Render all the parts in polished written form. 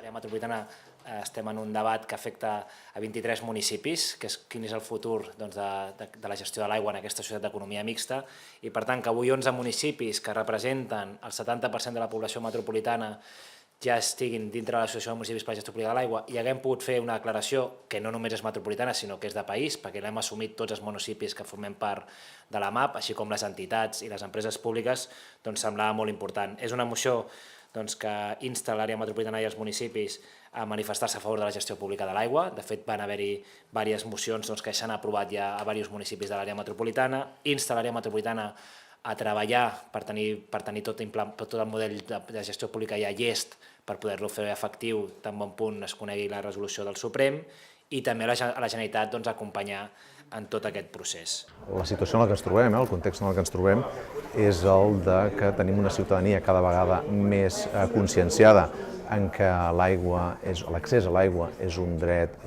L'àrea metropolitana estem en un debat que afecta a 23 municipis, que és quin és el futur de la gestió de l'aigua en aquesta societat d'economia mixta, i per tant que avui 11 municipis que representen el 70% de la població metropolitana ja estiguin dintre de l'Associació de Municipis per la Gestió Pública de l'Aigua i haguem pogut fer una declaració que no només és metropolitana sinó que és de país, perquè l'hem assumit tots els municipis que formem part de la MAP, així com les entitats i les empreses públiques, doncs semblava molt important. És una moció que insta l'àrea metropolitana i els municipis a manifestar-se a favor de la gestió pública de l'aigua. De fet, van haver-hi diverses mocions que s'han aprovat ja a diversos municipis de l'àrea metropolitana. Insta l'àrea metropolitana a treballar per tenir tot el model de gestió pública ja llest per poder-lo fer efectiu tan bon punt es conegui la resolució del Suprem, i també a la Generalitat acompanyar en tot aquest procés. La situació en la que ens trobem, el context en el que ens trobem, és el que tenim una ciutadania cada vegada més conscienciada en què l'accés a l'aigua és un dret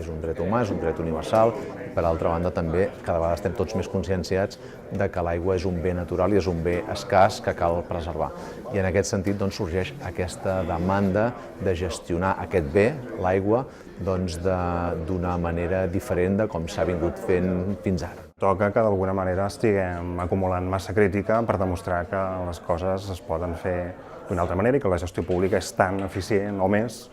humà, és un dret universal, i per altra banda també cada vegada estem tots més conscienciats de que l'aigua és un bé natural i és un bé escàs que cal preservar. I en aquest sentit sorgeix aquesta demanda de gestionar aquest bé, l'aigua, d'una manera diferent de com s'ha vingut fent fins ara. Toca que d'alguna manera estiguem acumulant massa crítica per demostrar que les coses es poden fer d'una altra manera i que la gestió pública és tan eficient o més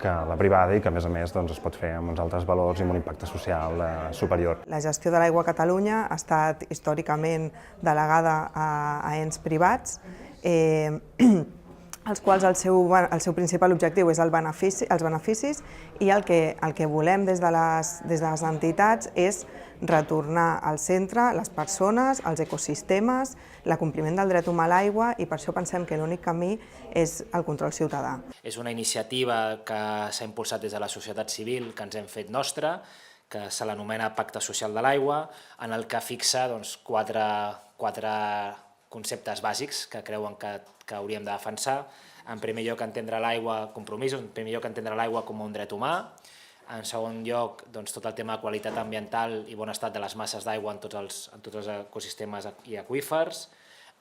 que la privada i que, a més, es pot fer amb uns altres valors i amb un impacte social superior. La gestió de l'aigua a Catalunya ha estat històricament delegada a ens privats, els quals el seu principal objectiu és els beneficis, i el que volem des de les entitats és retornar al centre les persones, els ecosistemes, l'acompliment del dret humà a l'aigua, i per això pensem que l'únic camí és el control ciutadà. És una iniciativa que s'ha impulsat des de la societat civil, que ens hem fet nostra, que se l'anomena Pacte Social de l'Aigua, en el que fixa quatre conceptes bàsics que creuen que hauríem de defensar. En primer lloc, entendre l'aigua, compromisos, en primer lloc, entendre l'aigua com un dret humà. En segon lloc, tot el tema de qualitat ambiental i bon estat de les masses d'aigua en tots els ecosistemes i aqüífers.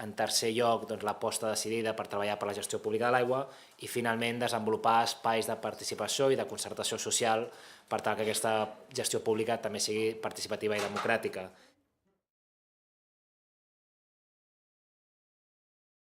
En tercer lloc, l'aposta decidida per treballar per la gestió pública de l'aigua. I finalment, desenvolupar espais de participació i de concertació social per tal que aquesta gestió pública també sigui participativa i democràtica.